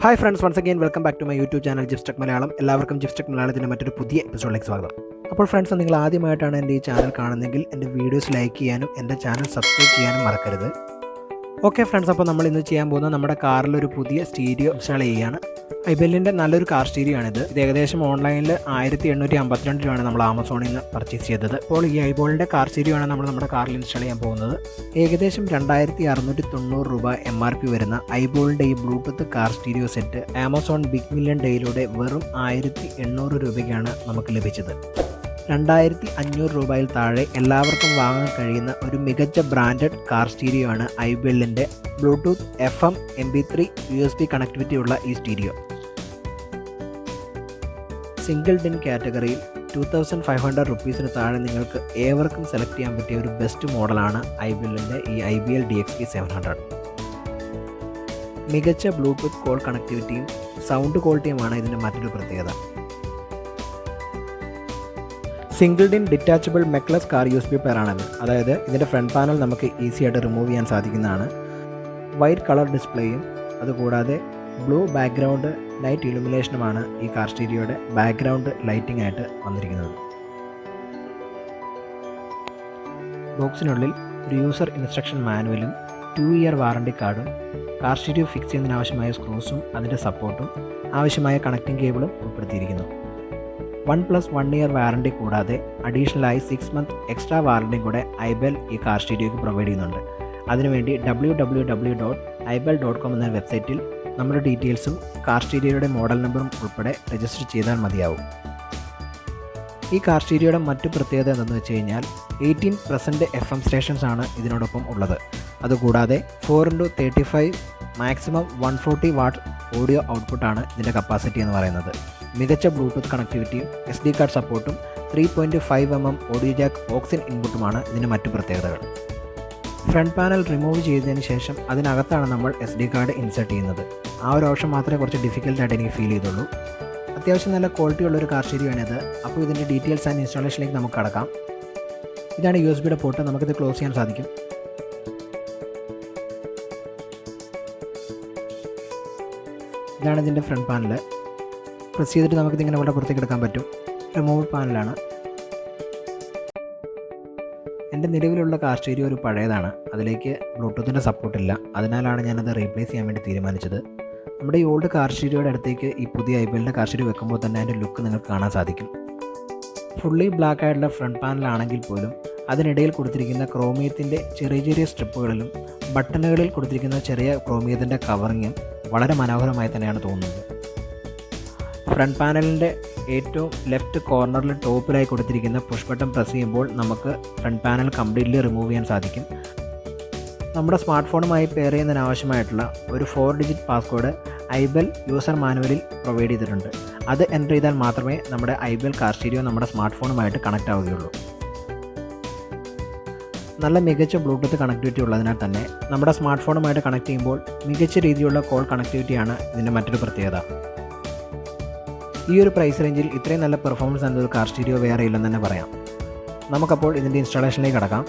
Hi friends, once again welcome back to my YouTube channel Gipstech Malayalam. എല്ലാവർക്കും Gipstech മലയാളത്തിൻ്റെ മറ്റൊരു പുതിയ എപ്പിസോഡിലേക്ക് സ്വാഗതം. അപ്പോൾ ഫ്രണ്ട്സ്, നിങ്ങൾ ആദ്യമായിട്ടാണ് എൻ്റെ ഈ ചാനൽ കാണുന്നതെങ്കിൽ എൻ്റെ വീഡിയോസ് ലൈക്ക് ചെയ്യാനും എൻ്റെ ചാനൽ സബ്സ്ക്രൈബ് ചെയ്യാനും മറക്കരുത്. ഓക്കെ ഫ്രണ്ട്സ്, അപ്പോൾ നമ്മൾ ഇന്ന് ചെയ്യാൻ പോകുന്നത് നമ്മുടെ കാറിൽ ഒരു പുതിയ സ്റ്റീരിയോ ഇൻസ്റ്റാൾ ചെയ്യുകയാണ്. iBELLിൻ്റെ നല്ലൊരു കാർ സ്റ്റീരിയോ ആണിത്. ഇത് ഏകദേശം ഓൺലൈനിൽ 1852 രൂപയാണ് നമ്മൾ ആമസോണിൽ നിന്ന് പർച്ചേസ് ചെയ്തത്. അപ്പോൾ ഈ iBELLിൻ്റെ കാർ സ്റ്റീരിയോ ആണ് നമ്മൾ നമ്മുടെ കാറിൽ ഇൻസ്റ്റാൾ ചെയ്യാൻ പോകുന്നത്. ഏകദേശം 2690 രൂപ MRP വരുന്ന iBELLിൻ്റെ ഈ Bluetooth car stereo set Amazon big million ഡേയിലൂടെ വെറും 1800 രൂപയ്ക്കാണ് നമുക്ക് ലഭിച്ചത്. 2500 രൂപയിൽ താഴെ എല്ലാവർക്കും വാങ്ങാൻ കഴിയുന്ന ഒരു മികച്ച ബ്രാൻഡഡ് കാർ സ്റ്റീരിയോ ആണ് iBELLിൻ്റെ Bluetooth FM MP3 USB connectivity ഉള്ള ഈ സ്റ്റീരിയോ. സിംഗിൾ ഡിൻ കാറ്റഗറിയിൽ 2500 റുപ്പീസിന് താഴെ നിങ്ങൾക്ക് ഏവർക്കും സെലക്ട് ചെയ്യാൻ പറ്റിയ ഒരു ബെസ്റ്റ് മോഡലാണ് iBELLിൻ്റെ ഈ iBELL DXP700. മികച്ച ബ്ലൂടൂത്ത് കോൾ കണക്ടിവിറ്റിയും സൗണ്ട് ക്വാളിറ്റിയുമാണ് ഇതിൻ്റെ മറ്റൊരു പ്രത്യേകത. Single DIN detachable mechless car USB പെയറാണിത്. അതായത് ഇതിൻ്റെ ഫ്രണ്ട് പാനൽ നമുക്ക് ഈസി ആയിട്ട് റിമൂവ് ചെയ്യാൻ സാധിക്കുന്നതാണ്. വൈറ്റ് കളർ ഡിസ്പ്ലേയും അതുകൂടാതെ ബ്ലൂ ബാക്ക്ഗ്രൗണ്ട് നൈറ്റ് ഇലുമിനേഷനുമാണ് ഈ കാർ സ്റ്റീരിയോയുടെ ബാക്ക്ഗ്രൗണ്ട് ലൈറ്റിംഗ് ആയിട്ട് വന്നിരിക്കുന്നത്. ബോക്സിനുള്ളിൽ ഒരു യൂസർ ഇൻസ്ട്രക്ഷൻ മാനുവലും 2 ഇയർ വാറണ്ടി കാർഡും കാർ സ്റ്റീരിയോ ഫിക്സ് ചെയ്യുന്നതിനാവശ്യമായ സ്ക്രൂസും അതിൻ്റെ സപ്പോർട്ടും ആവശ്യമായ കണക്റ്റിംഗ് കേബിളും ഉൾപ്പെടുത്തിയിരിക്കുന്നു. 1+1 ഇയർ വാറണ്ടി കൂടാതെ അഡീഷണലായി 6 മന്ത് എക്സ്ട്രാ വാറണ്ടിയും കൂടെ iBELL ഈ കാർ സ്റ്റീരിയോയ്ക്ക് പ്രൊവൈഡ് ചെയ്യുന്നുണ്ട്. അതിനുവേണ്ടി www.ibell.com എന്ന വെബ്സൈറ്റിൽ നമ്മുടെ ഡീറ്റെയിൽസും കാർ സ്റ്റീരിയോയുടെ മോഡൽ നമ്പറും ഉൾപ്പെടെ രജിസ്റ്റർ ചെയ്താൽ മതിയാവും. ഈ കാർ സ്റ്റീരിയോയുടെ മറ്റു പ്രത്യേകത എന്തെന്ന് വെച്ച് കഴിഞ്ഞാൽ 18% FM സ്റ്റേഷൻസ് ആണ് ഇതിനോടൊപ്പം ഉള്ളത്. അതുകൂടാതെ 4x35 മാക്സിമം 140 വാട്ട് ഓഡിയോ ഔട്ട്പുട്ടാണ് ഇതിൻ്റെ കപ്പാസിറ്റി എന്ന് പറയുന്നത്. മികച്ച ബ്ലൂടൂത്ത് കണക്ടിവിറ്റിയും SD കാർഡ് സപ്പോർട്ടും 3.5 mm ഓഡിയോ ജാക്ക് ഓക്സിൻ ഇൻപുട്ടുമാണ് ഇതിൻ്റെ മറ്റു പ്രത്യേകതകൾ. ഫ്രണ്ട് പാനൽ റിമൂവ് ചെയ്തതിന് ശേഷം അതിനകത്താണ് നമ്മൾ SD കാർഡ് ഇൻസേർട്ട് ചെയ്യുന്നത്. ആ ഒരു ഓപ്ഷൻ മാത്രമേ കുറച്ച് ഡിഫിക്കൽട്ടായിട്ട് എനിക്ക് ഫീൽ ചെയ്തുള്ളൂ. അത്യാവശ്യം നല്ല ക്വാളിറ്റി ഉള്ളൊരു കാർ സ്റ്റീരിയോ ആണിത്. അപ്പോൾ ഇതിൻ്റെ ഡീറ്റെയിൽസ് ആൻഡ് ഇൻസ്റ്റാളേഷനിലേക്ക് നമുക്ക് കടക്കാം. ഇതാണ് USB പോർട്ട്. നമുക്കിത് ക്ലോസ് ചെയ്യാൻ സാധിക്കും. ഇതാണ് ഇതിൻ്റെ ഫ്രണ്ട് പാനൽ. പ്രസ് ചെയ്തിട്ട് നമുക്കിതിങ്ങനെ ഇവിടെ പുറത്തേക്ക് എടുക്കാൻ പറ്റും. റിമൂവ് പാനലാണ്. എൻ്റെ നിലവിലുള്ള കാർ സ്റ്റീരിയോ ഒരു പഴയതാണ്. അതിലേക്ക് ബ്ലൂടൂത്തിൻ്റെ സപ്പോർട്ടില്ല. അതിനാലാണ് ഞാനത് റീപ്ലേസ് ചെയ്യാൻ വേണ്ടി തീരുമാനിച്ചത്. നമ്മുടെ ഈ ഓൾഡ് കാർ സ്റ്റീരിയോയുടെ അടുത്തേക്ക് ഈ പുതിയ iBELLിൻ്റെ കാർ സ്റ്റീരിയോ വെക്കുമ്പോൾ തന്നെ അതിൻ്റെ ലുക്ക് നിങ്ങൾക്ക് കാണാൻ സാധിക്കും. ഫുള്ളി ബ്ലാക്ക് ആയിട്ടുള്ള ഫ്രണ്ട് പാനലാണെങ്കിൽ പോലും അതിനിടയിൽ കൊടുത്തിരിക്കുന്ന ക്രോമിയത്തിൻ്റെ ചെറിയ ചെറിയ സ്ട്രിപ്പുകളിലും ബട്ടണുകളിൽ കൊടുത്തിരിക്കുന്ന ചെറിയ ക്രോമിയത്തിൻ്റെ കവറിങ്ങും വളരെ മനോഹരമായി തന്നെയാണ് തോന്നുന്നത്. ഫ്രണ്ട് പാനലിൻ്റെ ഏറ്റവും ലെഫ്റ്റ് കോർണറിൽ ടോപ്പിലായി കൊടുത്തിരിക്കുന്ന പുഷ് ബട്ടൺ പ്രസ് ചെയ്യുമ്പോൾ നമുക്ക് ഫ്രണ്ട് പാനൽ കംപ്ലീറ്റ്ലി റിമൂവ് ചെയ്യാൻ സാധിക്കും. നമ്മുടെ സ്മാർട്ട് ഫോണുമായി പെയർ ചെയ്യുന്നതിനാവശ്യമായിട്ടുള്ള ഒരു 4 ഡിജിറ്റ് പാസ്കോഡ് iBELL യൂസർ മാനുവലിൽ പ്രൊവൈഡ് ചെയ്തിട്ടുണ്ട്. അത് എൻ്റർ ചെയ്താൽ മാത്രമേ നമ്മുടെ iBELL കാർ സ്റ്റീരിയോ നമ്മുടെ സ്മാർട്ട് ഫോണുമായിട്ട് കണക്റ്റ് ആവുകയുള്ളൂ. നല്ല മികച്ച ബ്ലൂടൂത്ത് കണക്ടിവിറ്റി ഉള്ളതിനാൽ തന്നെ നമ്മുടെ സ്മാർട്ട് ഫോണുമായിട്ട് കണക്ട് ചെയ്യുമ്പോൾ മികച്ച രീതിയിലുള്ള കോൾ കണക്ടിവിറ്റിയാണ് ഇതിൻ്റെ മറ്റൊരു പ്രത്യേകത. ഈ ഒരു പ്രൈസ് റേഞ്ചിൽ ഇത്രയും നല്ല പെർഫോമൻസ് എന്നൊരു കാർ സ്റ്റീരിയോ വേറെ ഇല്ലെന്ന് തന്നെ പറയാം. നമുക്കപ്പോൾ ഇതിൻ്റെ ഇൻസ്റ്റാളേഷനിലേക്ക് കടക്കാം.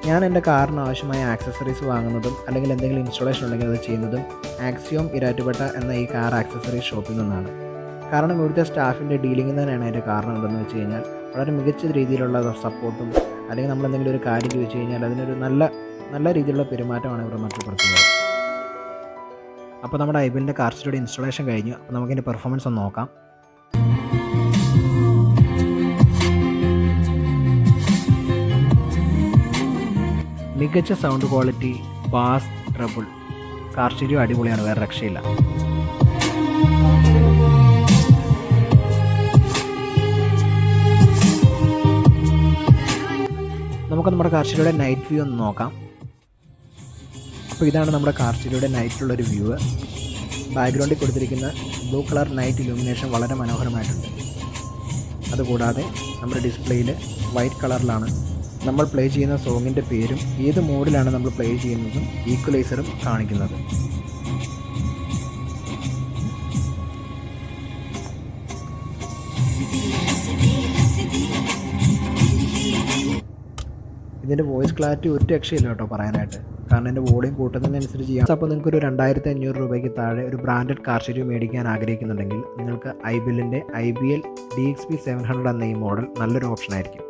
ഞാൻ എൻ്റെ കാറിന് ആവശ്യമായ ആക്സസറീസ് വാങ്ങുന്നതും അല്ലെങ്കിൽ എന്തെങ്കിലും ഇൻസ്റ്റാളേഷൻ ഉണ്ടെങ്കിൽ അത് ചെയ്യുന്നതും ആക്സിയോം ഇരാറ്റുപേട്ട എന്ന ഈ കാർ ആക്സസറീസ് ഷോപ്പിൽ നിന്നാണ്. കാരണം ഇവിടുത്തെ സ്റ്റാഫിൻ്റെ ഡീലിംഗ് തന്നെയാണ് അതിൻ്റെ കാരണം എന്തെന്ന് വെച്ച് കഴിഞ്ഞാൽ വളരെ മികച്ച രീതിയിലുള്ള സപ്പോർട്ടും അല്ലെങ്കിൽ നമ്മൾ എന്തെങ്കിലും ഒരു കാര്യം ചോദിച്ചു കഴിഞ്ഞാൽ അതിനൊരു നല്ല രീതിയിലുള്ള പെരുമാറ്റമാണ് ഇവരുടെ മറ്റു പ്രത്യേകത. അപ്പോൾ നമ്മുടെ iBELLിൻ്റെ കാർ സ്റ്റീരിയോയുടെ ഇൻസ്റ്റാളേഷൻ കഴിഞ്ഞു. അപ്പോൾ നമുക്കിതിൻ്റെ പെർഫോമൻസ് ഒന്ന് നോക്കാം. മികച്ച sound quality, bass, treble, car stereo അടിപൊളിയാണ്, വേറെ രക്ഷയില്ല. നമുക്ക് നമ്മുടെ കാർ സ്റ്റീരിയോയുടെ നൈറ്റ് വ്യൂ ഒന്ന് നോക്കാം. അപ്പോൾ ഇതാണ് നമ്മുടെ കാർ സ്റ്റീരിയോയുടെ നൈറ്റിലുള്ളൊരു വ്യൂ. ബാക്ക്ഗ്രൗണ്ടിൽ കൊടുത്തിരിക്കുന്ന ബ്ലൂ കളർ നൈറ്റ് ഇലുമിനേഷൻ വളരെ മനോഹരമായിട്ടുണ്ട്. അതുകൂടാതെ നമ്മുടെ ഡിസ്പ്ലേയിൽ വൈറ്റ് കളറിലാണ് നമ്മൾ പ്ലേ ചെയ്യുന്ന സോങ്ങിൻ്റെ പേരും ഏത് മോഡിലാണ് നമ്മൾ പ്ലേ ചെയ്യുന്നതും ഈക്വലൈസറും കാണിക്കുന്നത്. ഇതിൻ്റെ വോയിസ് ക്ലാരിറ്റി ഒരു രക്ഷയില്ല കേട്ടോ പറയാനായിട്ട്, കാരണം എൻ്റെ വോളിയം കൂട്ടുന്നതിനനുസരിച്ച് ചെയ്യാം. അപ്പോൾ നിങ്ങൾക്കൊരു 2500 രൂപയ്ക്ക് താഴെ ഒരു ബ്രാൻഡഡ് കാർ സ്റ്റീരിയോ മേടിക്കാൻ ആഗ്രഹിക്കുന്നുണ്ടെങ്കിൽ നിങ്ങൾക്ക് iBELLൻ്റെ iBELL DXP700 എന്ന ഈ മോഡൽ നല്ലൊരു ഓപ്ഷനായിരിക്കും.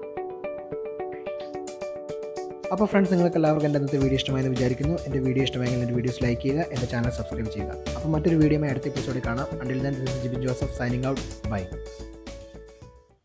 അപ്പോൾ ഫ്രണ്ട്സ്, നിങ്ങൾക്ക് എല്ലാവർക്കും എൻ്റെ ഇന്നത്തെ വീഡിയോ ഇഷ്ടമായെന്ന് വിചാരിക്കുന്നു. എൻ്റെ വീഡിയോ ഇഷ്ടമായെങ്കിൽ എൻ്റെ വീഡിയോസ് ലൈക്ക് ചെയ്യുക, എൻ്റെ ചാനൽ സബ്സ്ക്രൈബ് ചെയ്യുക. അപ്പോൾ മറ്റൊരു വീഡിയോയുമായി അടുത്ത എപ്പിസോഡിൽ കാണാം. Until then this is Jibin Joseph signing out. By.